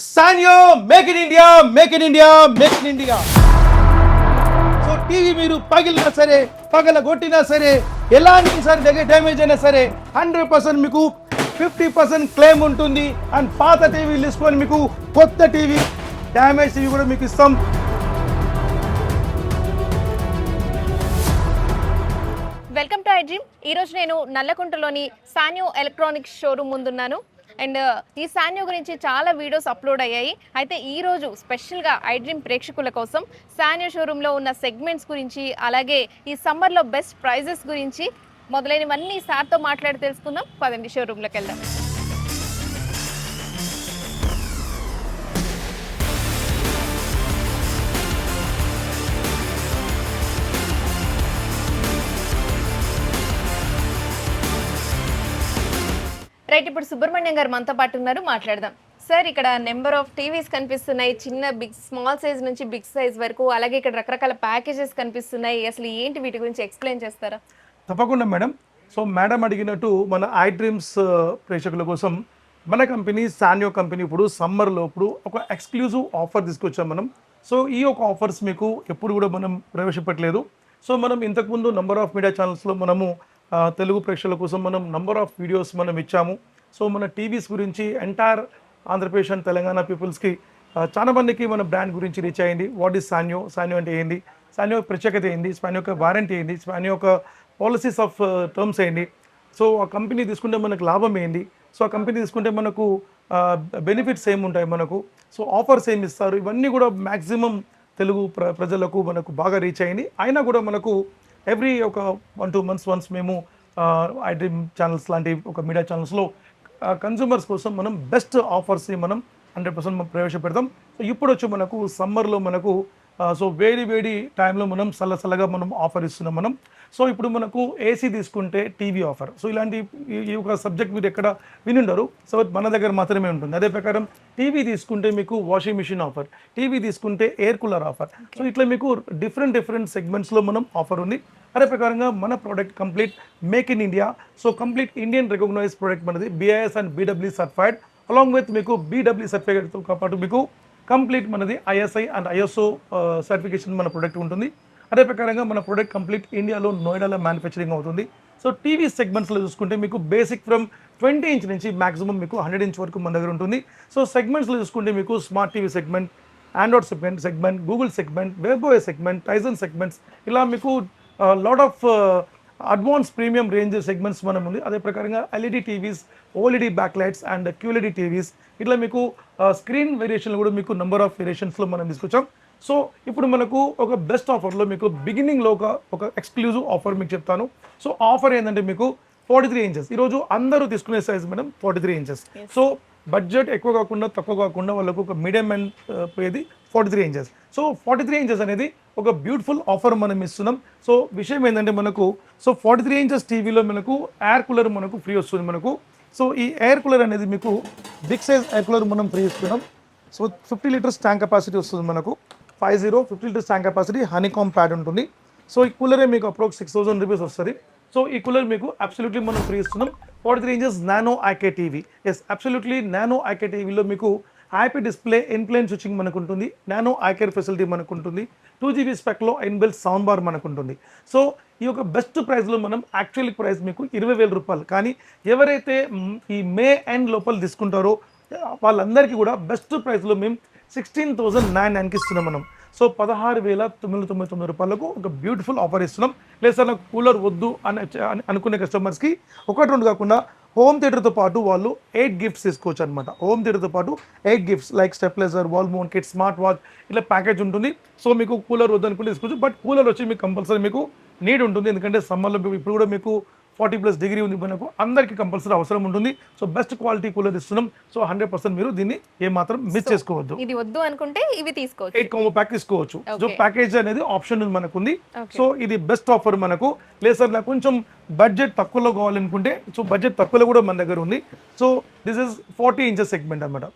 సాన్యో make in India, make in India, make in India. So TV మీరు పగిలినా సరే, పగలగొట్టినా సరే, ఎలాంటి సరే డ్యామేజ్ అయినా సరే 100% మీకు 50% క్లెయిమ్ ఉంటుంది. అండ్ పాత టీవీలు తీసుకొని మీకు కొత్త టీవీ, డ్యామేజ్ టీవీ కూడా మీకు ఇస్తాం. Welcome to iDream. ఈరోజు నేను నల్లకుంటలోని సాన్యో ఎలక్ట్రానిక్స్ షోరూమ్ ముందున్నాను. అండ్ ఈ సాన్యో గురించి చాలా వీడియోస్ అప్లోడ్ అయ్యాయి. అయితే ఈరోజు స్పెషల్గా ఐడ్రీమ్ ప్రేక్షకుల కోసం సాన్యో షోరూంలో ఉన్న సెగ్మెంట్స్ గురించి, అలాగే ఈ సమ్మర్లో బెస్ట్ ప్రైజెస్ గురించి మొదలైనవన్నీ సార్తో మాట్లాడి తెలుసుకుందాం. పదండి షోరూంలోకి వెళ్దాం. రైట్, ఇప్పుడు సుబ్రహ్మణ్యం గారు మనతో పాటు ఉన్నారు, మాట్లాడదాం. సార్, ఇక్కడ నెంబర్ ఆఫ్ టీవీస్ కనిపిస్తున్నాయి, చిన్న స్మాల్ సైజ్ నుంచి బిగ్ సైజ్ వరకు, అలాగే ఇక్కడ రకరకాల ప్యాకేజెస్ కనిపిస్తున్నాయి. అసలు ఏంటి వీటి గురించి ఎక్స్ప్లెయిన్ చేస్తారా? తప్పకుండా మేడం. సో మేడం అడిగినట్టు మన ఐడ్రీమ్స్ ప్రేక్షకుల కోసం మన కంపెనీ సాన్యో కంపెనీ ఇప్పుడు సమ్మర్లో ఒక ఎక్స్క్లూజివ్ ఆఫర్ తీసుకొచ్చాం మనం. సో ఈ ఒక ఆఫర్స్ మీకు ఎప్పుడు కూడా మనం ప్రవేశపెట్టలేదు. సో మనం ఇంతకుముందు నంబర్ ఆఫ్ మీడియా ఛానల్స్లో మనము తెలుగు ప్రేక్షకుల కోసం మనం నంబర్ ఆఫ్ వీడియోస్ మనం ఇచ్చాము. సో మన టీవీస్ గురించి ఎంటైర్ ఆంధ్రప్రదేశ్ అండ్ తెలంగాణ పీపుల్స్కి చాలా మందికి మన బ్రాండ్ గురించి రీచ్ అయ్యింది. వాట్ ఈస్ సాన్యో, సాన్యో అంటే ఏంది, సాన్యో ప్రత్యేకత ఏంది, సాన్యో యొక్క వారంటీ ఏంది, సాన్యో యొక్క పాలసీస్ ఆఫ్ టర్మ్స్ ఏంటి, సో ఆ కంపెనీ తీసుకుంటే మనకు లాభం ఏంటి, సో ఆ కంపెనీ తీసుకుంటే మనకు బెనిఫిట్స్ ఏముంటాయి, మనకు సో ఆఫర్స్ ఏమి ఇస్తారు, ఇవన్నీ కూడా మ్యాక్సిమం తెలుగు ప్రజలకు మనకు బాగా రీచ్ అయ్యింది. అయినా కూడా మనకు ఎవ్రీ ఒక 1-2 months వన్స్ మేము ఐడ్రీమ్ ఛానల్స్ లాంటి ఒక మీడియా ఛానల్స్లో కన్జ్యూమర్స్ కోసం మనం బెస్ట్ ఆఫర్స్ని మనం 100% ప్రవేశపెడతాం. సో ఇప్పుడు వచ్చి మనకు సమ్మర్లో మనకు సో వేడి టైంలో మనం చల్లగా మనం ఆఫర్ ఇస్తున్నాం మనం. సో ఇప్పుడు మనకు ఏసీ తీసుకుంటే టీవీ ఆఫర్, సో ఇలాంటి ఈ ఒక సబ్జెక్ట్ మీరు ఎక్కడ వినుండరు, సో మన దగ్గర మాత్రమే ఉంటుంది. అదే ప్రకారం టీవీ తీసుకుంటే మీకు వాషింగ్ మిషన్ ఆఫర్, టీవీ తీసుకుంటే ఎయిర్ కూలర్ ఆఫర్. సో ఇట్లా మీకు డిఫరెంట్ సెగ్మెంట్స్లో మనం ఆఫర్ ఉంది. అదే ప్రకారంగా మన product complete make in India, so complete Indian recognise product మనది, BIS and BEE certified, along with మీకు BEE సర్టిఫికేట్తో పాటు మీకు కంప్లీట్ మనది ISI అండ్ ISO సర్టిఫికేషన్ మన ప్రోడక్ట్ ఉంటుంది. అదే ప్రకారంగా మన ప్రోడక్ట్ కంప్లీట్ ఇండియాలో నోయిడాలో మ్యానుఫ్యాక్చరింగ్ అవుతుంది. సో టీవీ సెగ్మెంట్స్లో చూసుకుంటే మీకు బేసిక్ ఫ్రమ్ 20 inch నుంచి మాక్సిమం మీకు 100 inch వరకు మన దగ్గర ఉంటుంది. సో సెగ్మెంట్స్లో చూసుకుంటే మీకు smart TV segment, Android segment, Google segment, webOS segment, Tizen segments, ఇలా మీకు lot of advance premium range segments మనం ఉంది. అదే ప్రకారంగా LED TVs, OLED backlights and QLED TVs, ఇట్లా మీకు స్క్రీన్ వేరియేషన్లు కూడా మీకు నెంబర్ ఆఫ్ వేరియేషన్స్లో మనం తీసుకొచ్చాం. సో ఇప్పుడు మనకు ఒక బెస్ట్ ఆఫర్లో మీకు బిగినింగ్లో ఒక ఎక్స్క్లూజివ్ ఆఫర్ మీకు చెప్తాను. సో ఆఫర్ ఏంటంటే మీకు 43 inches, ఈరోజు అందరూ తీసుకునే size madam 43 inches. So budget ఎక్కువ కాకుండా తక్కువ కాకుండా వాళ్ళకు ఒక మీడియం అండ్ పోయేది 43 inches. సో 43 inches అనేది ఒక బ్యూటిఫుల్ ఆఫర్ మనం ఇస్తున్నాం. సో విషయం ఏంటంటే మనకు 43 inches టీవీలో మనకు ఎయిర్ కూలర్ మనకు ఫ్రీ వస్తుంది మనకు. సో ఈ ఎయిర్ కూలర్ అనేది మీకు బిగ్ సైజ్ ఎయిర్ కూలర్ మనం ఫ్రీ ఇస్తున్నాం. సో 50 liters ట్యాంక్ కెపాసిటీ వస్తుంది మనకు, 50 liters tank capacity, honeycomb pad ఉంటుంది. సో ఈ కూలరే మీకు అప్రోక్స్ 6,000 rupees వస్తుంది. సో ఈ కూలర్ మీకు అబ్సల్యూట్లీ మనం ఫ్రీ ఇస్తున్నాం. 43 inches nano IK TV, yes absolutely nano IK టీవీలో మీకు IP డిస్ప్లే, ఇన్ప్లేన్ స్విచ్చింగ్ మనకు ఉంటుంది, నానో ఐకేర్ ఫెసిలిటీ మనకు ఉంటుంది, 2GB స్పెక్లో ఇన్బిల్ట్ సౌండ్ బార్ మనకు ఉంటుంది. సో ఈ యొక్క బెస్ట్ ప్రైస్లో మనం యాక్చువల్ ప్రైస్ మీకు 20,000 రూపాయలు, కానీ ఎవరైతే ఈ మే ఎండ్ లోపల తీసుకుంటారో వాళ్ళందరికీ కూడా బెస్ట్ ప్రైస్లో మేము 16,999కి ఇస్తున్నాం మనం. సో 16,999 రూపాయలకు ఒక బ్యూటిఫుల్ ఆఫర్ ఇస్తున్నాం. లేదు సార్ నాకు కూలర్ వద్దు అని అనుకునే కస్టమర్స్కి 1-2 కాకుండా హోమ్ థియేటర్తో పాటు వాళ్ళు 8 gifts తీసుకోవచ్చు అనమాట. హోమ్ థియేటర్తో పాటు 8 gifts like stabiliser, wall mount kit, smart watch, ఇట్లా ప్యాకేజ్ ఉంటుంది. సో మీకు కూలర్ వద్దు అనుకుంటే తీసుకోవచ్చు, బట్ కూలర్ వచ్చి మీకు కంపల్సరీ మీకు నీడ్ ఉంటుంది. ఎందుకంటే సమ్మర్లో ఇప్పుడు కూడా మీకు 40+ degree ఉంది, మనకు అందరికీ కంపల్సరీ అవసరం ఉంటుంది. సో బెస్ట్ క్వాలిటీ కూలర్ ఇస్తున్నాం. సో 100% మీరు దీన్ని ఏమాత్రం మిస్ చేసుకోవద్దు. ఇది వద్దు అనుకుంటే ఇవి తీసుకోవచ్చు, 8 combo pack తీసుకోవచ్చు. సో ప్యాకేజ్ అనేది ఆప్షన్ మనకుంది. సో ఇది బెస్ట్ ఆఫర్ మనకు. లేదు సార్ నాకు కొంచెం బడ్జెట్ తక్కువలో కావాలనుకుంటే, సో బడ్జెట్ తక్కువలో కూడా మన దగ్గర ఉంది. So this is 40 inches segment అనమాట.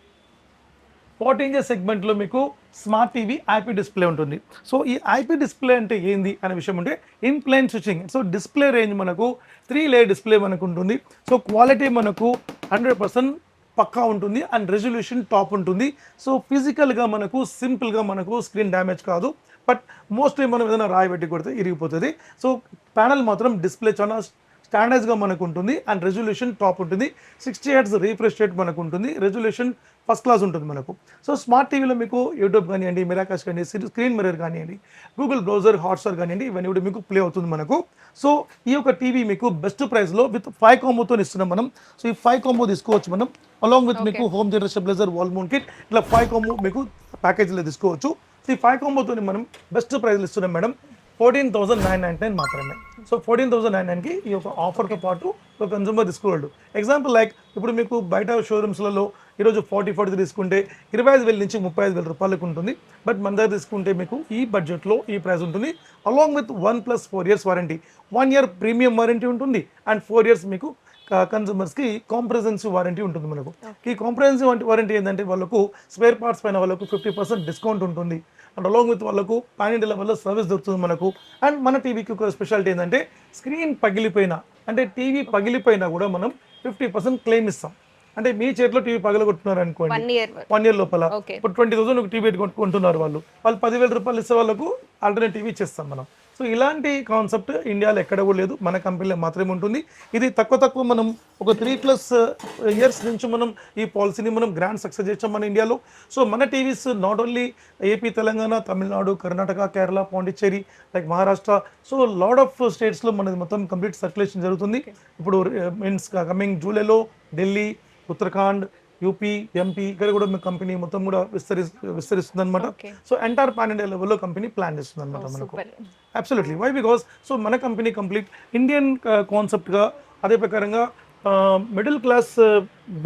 40 inches సెగ్మెంట్లో మీకు స్మార్ట్ టీవీ IP డిస్ప్లే ఉంటుంది. సో ఈ IP డిస్ప్లే అంటే ఏంది అనే విషయం ఉంటే in plane switching. So display range మనకు 3 layer డిస్ప్లే మనకు ఉంటుంది. సో క్వాలిటీ మనకు 100% పక్కా ఉంటుంది అండ్ రెజల్యూషన్ టాప్ ఉంటుంది. సో ఫిజికల్గా మనకు సింపుల్గా మనకు స్క్రీన్ డ్యామేజ్ కాదు, బట్ మోస్ట్లీ మనం ఏదైనా రాయి పెట్టి కొడితే ఇరిగిపోతుంది. సో ప్యానల్ మాత్రం డిస్ప్లే చాలా స్టాండర్డ్స్గా మనకు ఉంటుంది అండ్ రెజల్యూషన్ టాప్ ఉంటుంది. 60 హెర్ట్జ్ రీఫ్రెష్ రేట్ మనకు ఉంటుంది. రెజల్యూషన్ ఫస్ట్ క్లాస్ ఉంటుంది మనకు. సో స్మార్ట్ టీవీలో మీకు యూట్యూబ్ కానివ్వండి, మిరాకాష్ కానివ్వండి, స్క్రీన్ మిర్రర్ కానివ్వండి, గూగుల్ బ్రౌజర్, హాట్స్టార్ కానివ్వండి, ఇవన్నీ కూడా మీకు ప్లే అవుతుంది మనకు. సో ఈ యొక్క టీవీ మీకు బెస్ట్ ప్రైస్లో విత్ 5 కాంబోతో ఇస్తున్నాం మనం. సో ఈ 5 కాంబో తీసుకోవచ్చు మనం, అలాంగ్ విత్ మీకు home theatre stabiliser, wall mount kit, ఇట్లా 5 కాంబో మీకు ప్యాకేజీలో తీసుకోవచ్చు. సో ఈ 5 కాంబోతో మనం బెస్ట్ ప్రైస్లో ఇస్తున్నాం మేడం. 14,999 మాత్రమే. సో 14,999కి ఈ యొక్క ఆఫర్తో పాటు ఒక కన్జ్యూమర్ తీసుకోగలడు. ఎగ్జాంపుల్ లైక్ ఇప్పుడు మీకు బయట షోరూమ్స్లలో ఈరోజు 40 తీసుకుంటే 25,000 నుంచి 35,000 రూపాయలకు ఉంటుంది. బట్ మన దగ్గర తీసుకుంటే మీకు ఈ బడ్జెట్లో ఈ ప్రైస్ ఉంటుంది. Along with 1+4 years warranty, 1 year premium warranty ఉంటుంది అండ్ 4 years మీకు కన్జ్యూమర్స్కి కాంప్రహెన్సివ్ వారంటీ ఉంటుంది మనకు. ఈ కాంప్రహెన్సివ్ వారంటీ ఏంటంటే వాళ్ళకు స్పేర్ పార్ట్స్ పైన వాళ్ళకు 50% డిస్కౌంట్ ఉంటుంది అండ్ అలాంగ్ విత్ వాళ్ళకు పాన్ ఇండియా లెవెల్లో సర్వీస్ దొరుకుతుంది మనకు. అండ్ మన టీవీకి ఒక స్పెషాలిటీ ఏంటంటే స్క్రీన్ పగిలిపోయినా, అంటే టీవీ పగిలిపోయినా కూడా మనం 50% క్లెయిమ్ ఇస్తాం. అంటే మీ చేతిలో టీవీ పగలగొట్టున్నారు అనుకోండి, 1 year లోపల ఇప్పుడు 20,000 ఒక టీవీ కొంటున్నారు వాళ్ళు 10,000 రూపాయలు ఇస్తే వాళ్ళకు ఆల్టర్నేట్ టీవీ ఇచ్చేస్తాం మనం. సో ఇలాంటి కాన్సెప్ట్ ఇండియాలో ఎక్కడ కూడా లేదు, మన కంపెనీలో మాత్రమే ఉంటుంది. ఇది తక్కువ మనం ఒక 3+ years నుంచి మనం ఈ పాలసీని మనం గ్రాండ్ సక్సెస్ చేసాం మన ఇండియాలో. సో మన TVs not only AP, Telangana, Tamil Nadu, Karnataka, Kerala, Pondicherry, like Maharashtra, so lot of స్టేట్స్లో మనది మొత్తం కంప్లీట్ సర్క్యులేషన్ జరుగుతుంది. ఇప్పుడు మీన్స్ కమింగ్ జూలైలో ఢిల్లీ, ఉత్తరాఖండ్, యూపీ, ఎంపీ ఇక్కడ కూడా మీ కంపెనీ మొత్తం కూడా విస్తరిస్తుంది అనమాట. సో ఎంటైర్ పాన్ ఇండియా లెవెల్లో కంపెనీ ప్లాన్ చేస్తుంది అనమాట మనకు. అబ్సల్యూట్లీ. వై? బికాస్ సో మన కంపెనీ కంప్లీట్ ఇండియన్ కాన్సెప్ట్గా, అదే ప్రకారంగా మిడిల్ క్లాస్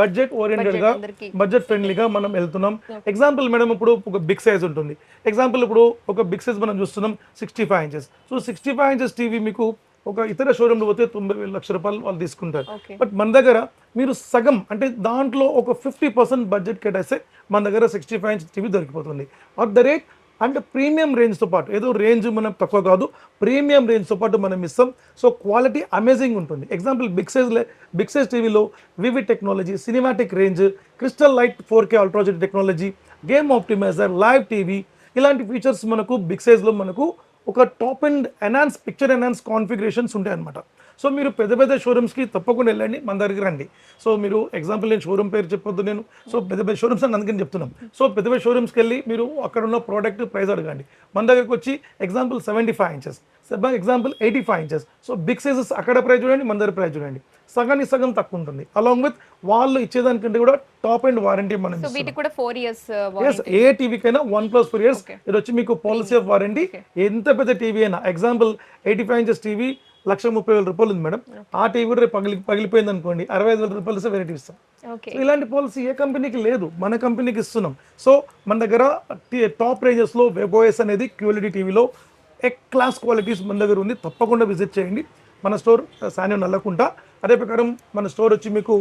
బడ్జెట్ ఓరియంటెడ్గా, బడ్జెట్ ఫ్రెండ్లీగా మనం వెళ్తున్నాం. ఎగ్జాంపుల్ మేడం, ఇప్పుడు ఒక బిగ్ సైజ్ ఉంటుంది. ఎగ్జాంపుల్ ఇప్పుడు ఒక బిగ్ సైజ్ మనం చూస్తున్నాం 65 inches. సో 65 inches టీవీ మీకు ఒక ఇతర షోరూమ్లో పోతే 90,000 లక్ష రూపాయలు వాళ్ళు తీసుకుంటారు. బట్ మన దగ్గర మీరు సగం, అంటే దాంట్లో ఒక 50% బడ్జెట్ కేటాయిస్తే మన దగ్గర 65 inch టీవీ దొరికిపోతుంది. అట్ ద రేట్ అంటే ప్రీమియం రేంజ్తో పాటు, ఏదో రేంజ్ మనం తక్కువ కాదు, ప్రీమియం రేంజ్తో పాటు మనం ఇస్తాం. సో క్వాలిటీ అమేజింగ్ ఉంటుంది. ఎగ్జాంపుల్ బిగ్ సైజ్ టీవీలో వివి technology, cinematic range, crystal light 4K ultrajet technology, game optimiser, live TV, ఇలాంటి ఫీచర్స్ మనకు బిగ్ సైజ్లో మనకు ఒక top and picture enhance configurations ఉంటాయి అనమాట. సో మీరు పెద్ద షోరూమ్స్కి తప్పకుండా వెళ్ళండి, మన దగ్గరికి రండి. సో మీరు ఎగ్జాంపుల్ నేను షోరూమ్ పేరు చెప్పొద్దు నేను, సో పెద్ద షోరూమ్స్ అని అందుకని చెప్తున్నాం. సో పెద్ద షోరూమ్స్కి వెళ్ళి మీరు అక్కడ ఉన్న ప్రోడక్ట్ ప్రైస్ అడగండి. మన దగ్గరకు వచ్చి example 75 inches, example 85 inches. So big sizes అక్కడ ప్రైస్ చూడండి, మన దగ్గర ప్రైస్ చూడండి, సగం తక్కువ ఉంటుంది. అలాంగ్ విత్ వాళ్ళు ఇచ్చేదానికంటే కూడా టాప్ అండ్ వారంటీ మనం ఏ టీవీకైనా 1+4 years. ఇది వచ్చి మీకు పాలసీ ఆఫ్ వారంటీ. ఎంత పెద్ద టీవీ అయినా, ఎగ్జాంపుల్ 85 inches టీవీ 1,30,000 రూపాయలు ఉంది మేడం. ఆ టీవీ కూడా పగిలిపోయింది అనుకోండి, 65,000 రూపాయలు ఇస్తే వెరైటీ ఇస్తాం. సో ఇలాంటి పాలసీ ఏ కంపెనీకి లేదు, మన కంపెనీకి ఇస్తున్నాం. సో మన దగ్గర టాప్ రేంజెస్లో వెబోఎస్ అనేది క్యూఎల్ఈడి టీవీలో క్లాస్ క్వాలిటీస్ మన దగ్గర ఉంది. తప్పకుండా విజిట్ చేయండి మన స్టోర్ సాన్యో నల్లకుంట. అదే ప్రకారం మన స్టోర్ వచ్చి మీకు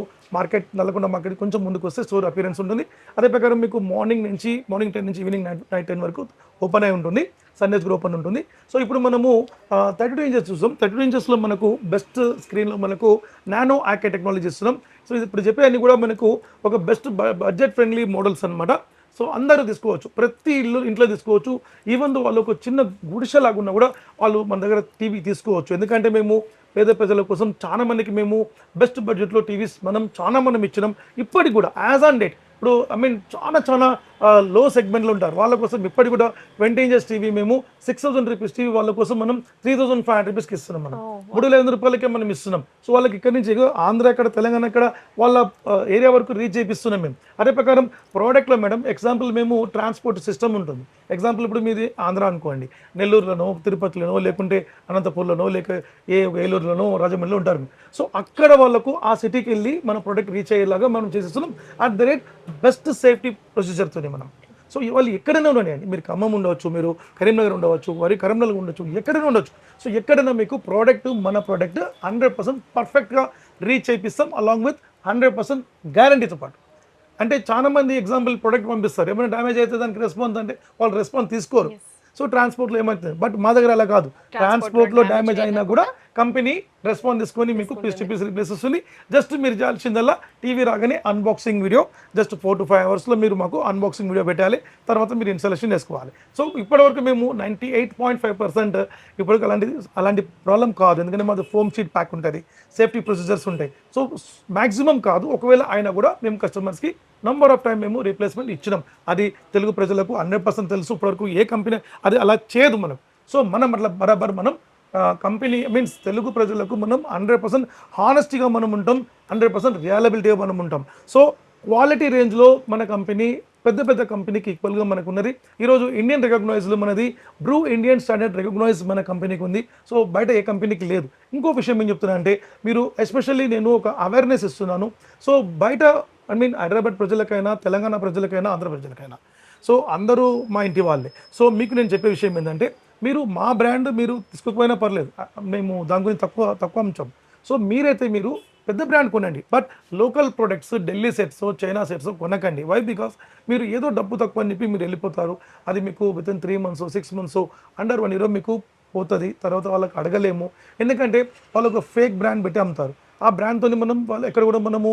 నల్లకుంట మార్కెట్ కొంచెం ముందుకు వస్తే స్టోర్ అపియరెన్స్ ఉంటుంది. అదే ప్రకారం మీకు మార్నింగ్ 10 నుంచి ఈవినింగ్ నైట్ 10 వరకు ఓపెన్ అయి ఉంటుంది, సండేస్ కూడా ఓపెన్ ఉంటుంది. సో ఇప్పుడు మనము 32 inches చూస్తాం. 32 inchesలో మనకు బెస్ట్ స్క్రీన్లో మనకు నానో ఆకే టెక్నాలజీ ఇస్తున్నాం. సో ఇప్పుడు చెప్పే అన్ని కూడా మనకు ఒక బెస్ట్ బడ్జెట్ ఫ్రెండ్లీ మోడల్స్ అనమాట. సో అందరూ తీసుకోవచ్చు, ప్రతి ఇంట్లో తీసుకోవచ్చు. ఈవెన్ దో వాళ్ళు ఒక చిన్న గుడిసెలాగా ఉన్నా కూడా వాళ్ళు మన దగ్గర టీవీ తీసుకోవచ్చు. ఎందుకంటే మేము పేద ప్రజల కోసం చాలా మందికి మేము బెస్ట్ బడ్జెట్లో టీవీస్ మనం ఇచ్చినాం. ఇప్పటికి కూడా యాజ్ ఆన్ డేట్ ఇప్పుడు చాలా లో సెగ్మెంట్లో ఉంటారు, వాళ్ళ కోసం ఇప్పటికి కూడా 20 inches టీవీ మేము 6,000 రూపీస్ టీవీ వాళ్ళ కోసం మనం 3,500 రూపీస్కి ఇస్తున్నాం. మనం 3,500 రూపాయలకే మనం ఇస్తున్నాం. సో వాళ్ళకి ఇక్కడి నుంచి ఆంధ్ర ఎక్కడ, తెలంగాణ ఎక్కడ, వాళ్ళ ఏరియా వరకు రీచ్ చేపిస్తున్నాం మేము. అదే ప్రకారం ప్రోడక్ట్లో మేడం ఎగ్జాంపుల్ మేము ట్రాన్స్పోర్ట్ సిస్టమ్ ఉంటుంది. ఎగ్జాంపుల్ ఇప్పుడు మీది ఆంధ్ర అనుకోండి, నెల్లూరులోనో, తిరుపతిలోనో, లేకుంటే అనంతపూర్లోనో, లేక ఏలూరులోనో, రాజమండ్రిలో ఉంటారు. సో అక్కడ వాళ్ళకు ఆ సిటీకి వెళ్ళి మన ప్రోడక్ట్ రీచ్ అయ్యేలాగా మనం చేసేస్తున్నాం. At the rate best safety ప్రొసీజర్తోనే మనం. సో వాళ్ళు ఎక్కడైనా ఉన్నాయండి, మీరు ఖమ్మం ఉండవచ్చు, మీరు కరీంనగర్ ఉండవచ్చు, కరీంనగర్ ఉండొచ్చు, ఎక్కడైనా ఉండొచ్చు. సో ఎక్కడైనా మీకు మన ప్రోడక్ట్ 100% పర్ఫెక్ట్గా రీచ్ అయిపిస్తాం, అలాంగ్ విత్ 100% గ్యారంటీతో పాటు. అంటే చాలా మంది ఎగ్జాంపుల్ ప్రోడక్ట్ పంపిస్తారు, ఏమైనా డ్యామేజ్ అయితే దానికి రెస్పాన్స్ అంటే వాళ్ళు రెస్పాన్స్ తీసుకోరు. సో ట్రాన్స్పోర్ట్లో ఏమవుతుంది, బట్ మా దగ్గర అలా కాదు. ట్రాన్స్పోర్ట్లో డ్యామేజ్ అయినా కూడా కంపెనీ రెస్పాన్స్ తీసుకొని మీకు పీస్ టు పీస్ రిప్లేస్ వస్తుంది. జస్ట్ మీరు చేయాల్సిందల్లా టీవీ రాగానే అన్బాక్సింగ్ వీడియో జస్ట్ 4 to 5 అవర్స్లో మీరు మాకు అన్బాక్సింగ్ వీడియో పెట్టాలి. తర్వాత మీరు ఇన్స్టాలేషన్ చేసుకోవాలి. సో ఇప్పటివరకు మేము 98.5% ఇప్పటికి అలాంటి ప్రాబ్లం కాదు. ఎందుకంటే మాది ఫోమ్ షీట్ ప్యాక్ ఉంటుంది, సేఫ్టీ ప్రొసీజర్స్ ఉంటాయి. సో మ్యాక్సిమం కాదు, ఒకవేళ అయినా కూడా మేము కస్టమర్స్కి నంబర్ ఆఫ్ టైం మేము రీప్లేస్మెంట్ ఇచ్చినాం. అది తెలుగు ప్రజలకు 100% తెలుసు. ఇప్పటివరకు ఏ కంపెనీ అది అలా చేయదు మనం. సో మనం అట్లా బరాబర్ మనం కంపెనీ మీన్స్ తెలుగు ప్రజలకు మనం 100% హానెస్టీగా మనం ఉంటాం, 100% రియాలబిలిటీగా మనం ఉంటాం. సో క్వాలిటీ రేంజ్లో మన కంపెనీ పెద్ద పెద్ద కంపెనీకి ఈక్వల్గా మనకు ఉన్నది. ఈరోజు ఇండియన్ రికగ్నైజ్లో మనది బ్రూ ఇండియన్ స్టాండర్డ్ రికగ్నైజ్ మన కంపెనీకి ఉంది. సో బయట ఏ కంపెనీకి లేదు. ఇంకో విషయం ఏం చెప్తున్నా అంటే మీరు ఎస్పెషల్లీ నేను ఒక అవేర్నెస్ ఇస్తున్నాను. సో బయట హైదరాబాద్ ప్రజలకైనా, తెలంగాణ ప్రజలకైనా, ఆంధ్ర ప్రజలకైనా, సో అందరూ మా ఇంటి వాళ్ళే. సో మీకు నేను చెప్పే విషయం ఏంటంటే మీరు మా బ్రాండ్ మీరు తీసుకోకపోయినా పర్లేదు, మేము దాని గురించి తక్కువ అంశం. సో మీరైతే మీరు పెద్ద బ్రాండ్ కొనండి, but local products Delhi sets, China sets కొనకండి. వై? బికాస్ మీరు ఏదో డబ్బు తక్కువ అని చెప్పి మీరు వెళ్ళిపోతారు. అది మీకు within 3 months 6 months under 1 year మీకు పోతుంది. తర్వాత వాళ్ళకి అడగలేము, ఎందుకంటే వాళ్ళు ఒక ఫేక్ బ్రాండ్ పెట్టి అమ్ముతారు. ఆ బ్రాండ్తో మనం వాళ్ళు ఎక్కడ కూడా మనము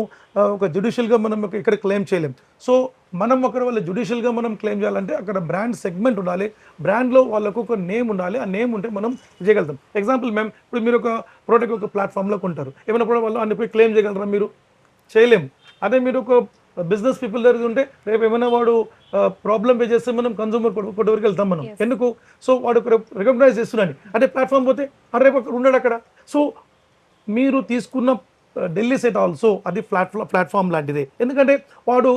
ఒక జ్యుడిషియల్గా మనం ఇక్కడ క్లెయిమ్ చేయలేం. సో మనం అక్కడ వాళ్ళ జ్యుడిషియల్గా మనం క్లెయిమ్ చేయాలంటే అక్కడ బ్రాండ్ సెగ్మెంట్ ఉండాలి, బ్రాండ్లో వాళ్ళకు ఒక నేమ్ ఉండాలి. ఆ నేమ్ ఉంటే మనం చేయగలుగుతాం. ఎగ్జాంపుల్ ఇప్పుడు మీరు ఒక ప్రోడక్ట్ ఒక ప్లాట్ఫామ్లో కొంటారు, ఏమైనా కూడా వాళ్ళు అన్ని పోయి క్లెయిమ్ చేయగలరా? మీరు చేయలేము. అదే మీరు ఒక బిజినెస్ పీపుల్ దగ్గర ఉంటే రేపు ఏమైనా వాడు ప్రాబ్లం పే చేస్తే మనం కన్సూమర్ కోర్టు వరకు వెళ్తాం మనం. ఎందుకు? సో వాడు రికగ్నైజ్ చేస్తున్నాను అంటే ప్లాట్ఫామ్ పోతే రేపు అక్కడ ఉన్నాడు అక్కడ. సో మీరు తీసుకున్న ఢిల్లీ సెట్ ఆల్సో అది ప్లాట్ఫామ్ లాంటిదే. ఎందుకంటే వాడు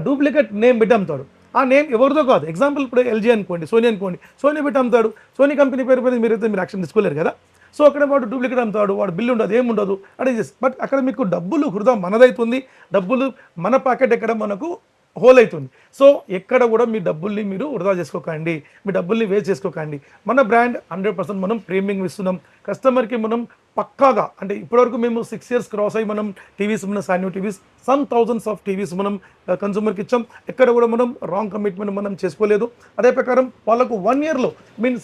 డూప్లికేట్ నేమ్ పెట్టి అమ్ముతాడు. ఆ నేమ్ ఎవరిదో కాదు. ఎగ్జాంపుల్ ఇప్పుడు ఎల్జీ అనుకోండి, సోనీ అనుకోండి, సోనీ పెట్టి అమ్ముతాడు. సోనీ కంపెనీ పేరు మీద మీరైతే మీరు యాక్షన్ తీసుకోలేరు కదా. సో అక్కడ వాడు డూప్లికేట్ అమ్ముతాడు, వాడు బిల్లు ఉండదు, ఏముండదు అంటే. బట్ అక్కడ మీకు డబ్బులు హృదయ మనదవుతుంది, డబ్బులు మన ప్యాకెట్ ఎక్కడ మనకు హోల్ అవుతుంది. సో ఎక్కడ కూడా మీ డబ్బుల్ని మీరు వృధా చేసుకోకండి, మీ డబ్బుల్ని వేస్ట్ చేసుకోకండి. మన బ్రాండ్ 100% మనం ప్రీమియం ఇస్తున్నాం కస్టమర్కి. మనం పక్కాగా అంటే ఇప్పటివరకు మేము 6 years క్రాస్ అయ్యి మనం టీవీస్, మన Sanyo TVs, some thousands of TVs మనం కన్సూమర్కి ఇచ్చాం. ఎక్కడ కూడా మనం రాంగ్ కమిట్మెంట్ మనం చేసుకోలేదు. అదే ప్రకారం వాళ్ళకు 1 yearలో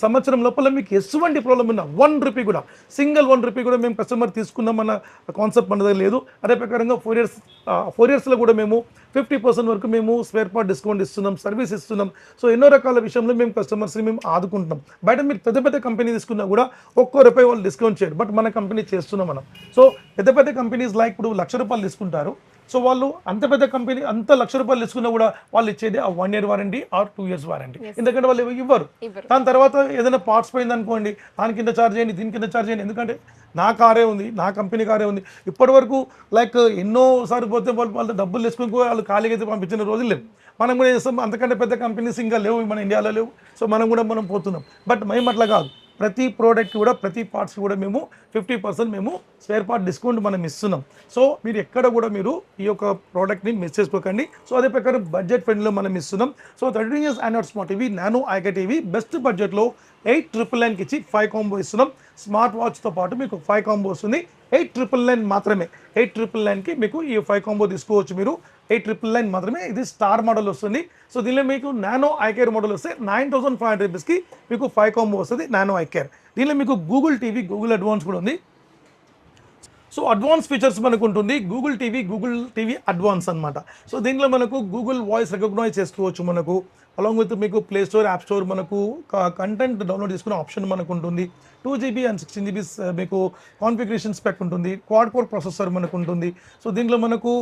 సంవత్సరం లోపల మీకు ఎటువంటి ప్రాబ్లం ఉన్నా 1 rupee కూడా, సింగిల్ 1 rupee కూడా మేము కస్టమర్ తీసుకున్నాం అన్న కాన్సెప్ట్ మన దగ్గర లేదు. అదే ప్రకారంగా 4 yearsలో కూడా మేము 50% వరకు మేము స్పేర్ పార్ట్ డిస్కౌంట్ ఇస్తున్నాం, సర్వీస్ ఇస్తున్నాం. సో ఎన్నో రకాల విషయంలో మేము కస్టమర్స్ని మేము ఆదుకుంటున్నాం. బయట మీరు పెద్ద పెద్ద కంపెనీ తీసుకున్నా కూడా ₹1 వాళ్ళు డిస్కౌంట్ చేయరు, బట్ మన కంపెనీ చేస్తున్నాం మనం. సో పెద్ద పెద్ద కంపెనీస్ లైక్ ఇప్పుడు ₹1,00,000 తీసుకుంటారు. సో వాళ్ళు అంత పెద్ద కంపెనీ అంత ₹1,00,000 తీసుకున్నా కూడా వాళ్ళు ఇచ్చేది ఆ 1 year warranty or 2 years warranty. ఎందుకంటే వాళ్ళు ఇవ్వరు. దాని తర్వాత ఏదైనా పార్ట్స్ పోయింది అనుకోండి, దాని కింద ఛార్జ్ చేయండి, దీని కింద ఛార్జ్ చేయండి. ఎందుకంటే నా కారే ఉంది, నా కంపెనీ కారే ఉంది. ఇప్పటి వరకు లైక్ ఎన్నోసారి పోతే వాళ్ళు డబ్బులు తీసుకుని వాళ్ళు ఖాళీగా అయితే పంపించిన రోజులు లేవు. మనం కూడా చేస్తాం, అంతకంటే పెద్ద కంపెనీస్ ఇంకా లేవు మన ఇండియాలో లేవు. సో మనం పోతున్నాం. బట్ మేము అట్లా కాదు, ప్రతి ప్రోడక్ట్ కూడా ప్రతి పార్ట్స్ కూడా మేము 50% మేము స్పేర్ పార్ట్ డిస్కౌంట్ మనం ఇస్తున్నాం. సో మీరు ఎక్కడ కూడా మీరు ఈ యొక్క ప్రోడక్ట్ని మిస్ చేసుకోకండి. సో అదే ప్రకారం బడ్జెట్ ఫ్రెండ్లో మనం ఇస్తున్నాం. So 13 years Android smart TV, nano IK TV best బడ్జెట్లో 8,999కి ఇచ్చి 5 కాంబో ఇస్తున్నాం. స్మార్ట్ వాచ్తో పాటు మీకు 5 కాంబో వస్తుంది. 8,999 మాత్రమే. 8,999కి మీకు ఈ 5 కాంబో తీసుకోవచ్చు మీరు. 8,999 మాత్రమే. ఇది స్టార్ మోడల్ వస్తుంది. సో దీనిలో మీకు నానో ఐకేర్ మోడల్ వస్తే 9,500 రూపీస్కి మీకు 5 కాంబో వస్తుంది నానో ఐకేర్. దీనిలో మీకు గూగుల్ టీవీ, గూగుల్ అడ్వాన్స్ కూడా ఉంది. సో అడ్వాన్స్ ఫీచర్స్ మనకు ఉంటుంది గూగుల్ టీవీ అడ్వాన్స్ అనమాట. సో దీంట్లో మనకు గూగుల్ వాయిస్ రికగ్నైజ్ చేసుకోవచ్చు. మనకు అలాంగ్ విత్ మీకు ప్లే స్టోర్, యాప్ స్టోర్ మనకు కంటెంట్ డౌన్లోడ్ చేసుకునే ఆప్షన్ మనకు ఉంటుంది. 2GB and 16GB మీకు కాన్ఫిగరేషన్ స్పెక్ ఉంటుంది. క్వాడ్ కోర్ ప్రాసెసర్ మనకు ఉంటుంది. సో దీంట్లో మనకు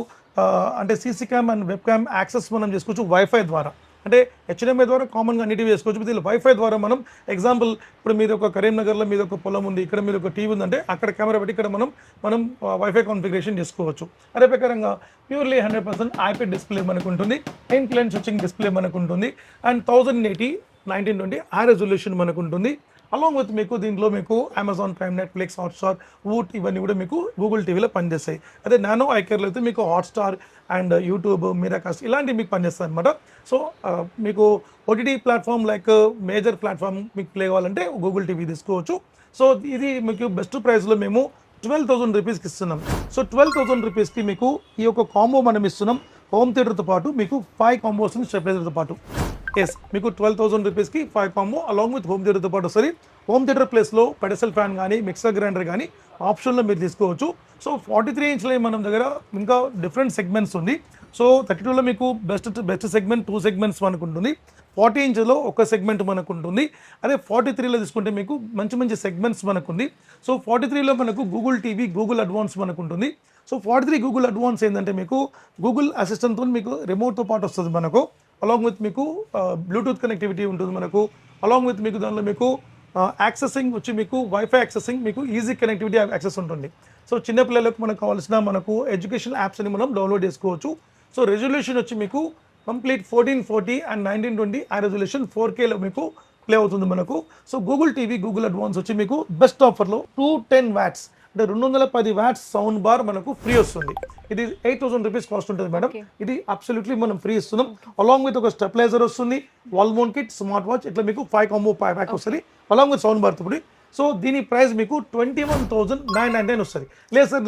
అంటే CC cam and web cam access మనం చేసుకోవచ్చు వైఫై ద్వారా. అంటే HDMI ద్వారా కామన్గా అన్నిటివి చేసుకోవచ్చు. దీనిలో వైఫై ద్వారా మనం ఎగ్జాంపుల్ ఇప్పుడు మీరు ఒక కరీంనగర్లో మీద ఒక పొలం ఉంది, ఇక్కడ మీరు ఒక టీవీ ఉందంటే అక్కడ కెమెరా పెట్టి ఇక్కడ మనం వైఫై కాన్ఫిగరేషన్ చేసుకోవచ్చు. అదే ప్రకారంగా ప్యూర్లీ 100% ఐపీఎస్ డిస్ప్లే మనకు ఉంటుంది. ఇన్క్లైన్ స్విచ్చింగ్ డిస్ప్లే మనకు ఉంటుంది. అండ్ 1080x1920 హై రెజల్యూషన్ మనకు ఉంటుంది. అలాంగ్ విత్ మీకు దీంట్లో మీకు Amazon prime, Netflix, Hotstar, Voot ఇవన్నీ కూడా మీకు గూగుల్ టీవీలో పనిచేస్తాయి. అదే నానో ఐకేర్లో అయితే మీకు హాట్స్టార్ అండ్ యూట్యూబ్, మిరాకాస్ట్ ఇలాంటివి మీకు పనిచేస్తాయి అనమాట. సో మీకు OTT platform like major platform మీకు ప్లే కావాలంటే గూగుల్ టీవీ తీసుకోవచ్చు. సో ఇది మీకు బెస్ట్ ప్రైస్లో మేము 12,000 రూపీస్కి ఇస్తున్నాం. సో 12,000 రూపీస్కి మీకు ఈ యొక్క కాంబో మనం ఇస్తున్నాం. హోమ్ థియేటర్తో పాటు మీకు 5 కాంబో వస్తుంది స్టెబిలైజర్తో పాటు. ఎస్ మీకు 12,000 రూపీస్కి 5 కాంబో అలాంగ్ విత్ హోమ్ థియేటర్తో పాటు వస్తుంది. హోమ్ థియేటర్ ప్లేస్లో పెడసల్ ఫ్యాన్ కానీ మిక్సర్ గ్రైండర్ కానీ ఆప్షన్లో మీరు తీసుకోవచ్చు. సో 43 ఇంచ్లో మన దగ్గర ఇంకా డిఫరెంట్ సెగ్మెంట్స్ ఉంది. సో 32లో మీకు బెస్ట్ సెగ్మెంట్ 2 సెగ్మెంట్స్ మనకు ఉంటుంది. 40 ఇంచ్లో ఒక సెగ్మెంట్ మనకు ఉంటుంది. అదే 43లో తీసుకుంటే మీకు మంచి సెగ్మెంట్స్ మనకుంది. సో 43లో మనకు గూగుల్ టీవీ, గూగుల్ అడ్వాన్స్ మనకు ఉంటుంది. సో 43 గూగుల్ అడ్వాన్స్ ఏంటంటే మీకు గూగుల్ అసిస్టెంట్తో మీకు రిమోట్తో పాటు వస్తుంది మనకు. అలాంగ్ విత్ మీకు బ్లూటూత్ కనెక్టివిటీ ఉంటుంది మనకు. అలాంగ్ విత్ మీకు దానిలో మీకు యాక్సెసింగ్ వచ్చి మీకు వైఫై యాక్సెసింగ్ మీకు ఈజీ కనెక్టివిటీ యాక్సెస్ ఉంటుంది. సో చిన్నపిల్లలకు మనకు కావాల్సిన మనకు ఎడ్యుకేషన్ యాప్స్ అని మనం డౌన్లోడ్ చేసుకోవచ్చు. సో రెజల్యూషన్ వచ్చి మీకు కంప్లీట్ 1440 అండ్ 1920 ఆ రెజల్యూషన్ 4Kలో మీకు ప్లే అవుతుంది మనకు. So Google TV, Google advance వచ్చి మీకు బెస్ట్ ఆఫర్లో 210 వాట్స్ అంటే 210 వాట్స్ సౌండ్ బార్ మనకు ఫ్రీ వస్తుంది. ఇది 8,000 రూపీస్ కాస్ట్ ఉంటుంది మేడం. ఇది అబ్సల్యూట్లీ మనం ఫ్రీ ఇస్తున్నాం. అలాంగ్ విత్ ఒక స్టెబిలైజర్ వస్తుంది, wall mount kit, smart watch, ఇట్లా మీకు 5 కాంబో ప్యాక్ వస్తుంది అలాంగ్ విత్ సౌండ్ బార్ తో. సో దీని ప్రైస్ మీకు 21,999 వస్తుంది. లేదు సార్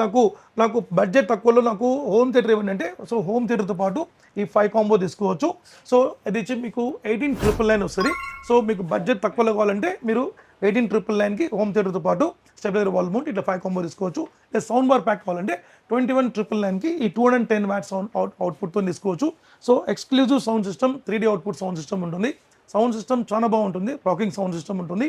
నాకు బడ్జెట్ తక్కువలో నాకు హోమ్ థియేటర్ ఇవ్వండి అంటే సో హోమ్ థియేటర్తో పాటు ఈ 5 కాంబో తీసుకోవచ్చు. సో ఇది వచ్చి మీకు 18,999 వస్తుంది. సో మీకు బడ్జెట్ తక్కువలో కావాలంటే మీరు 18,999కి హోమ్ థియేటర్తో పాటు స్టెబిలైజర్, వాల్ మౌంట్ ఇట్లా 5 కాంబో తీసుకోవచ్చు. లేదా సౌండ్ బార్ ప్యాక్ కావాలంటే 21,999కి ఈ 210 వాట్ సౌండ్ అవుట్పుట్తో తీసుకోవచ్చు. So exclusive sound system, 3D output sound system ఉంటుంది. సౌండ్ సిస్టమ్ చాలా బాగుంటుంది, రాకింగ్ సౌండ్ సిస్టమ్ ఉంటుంది.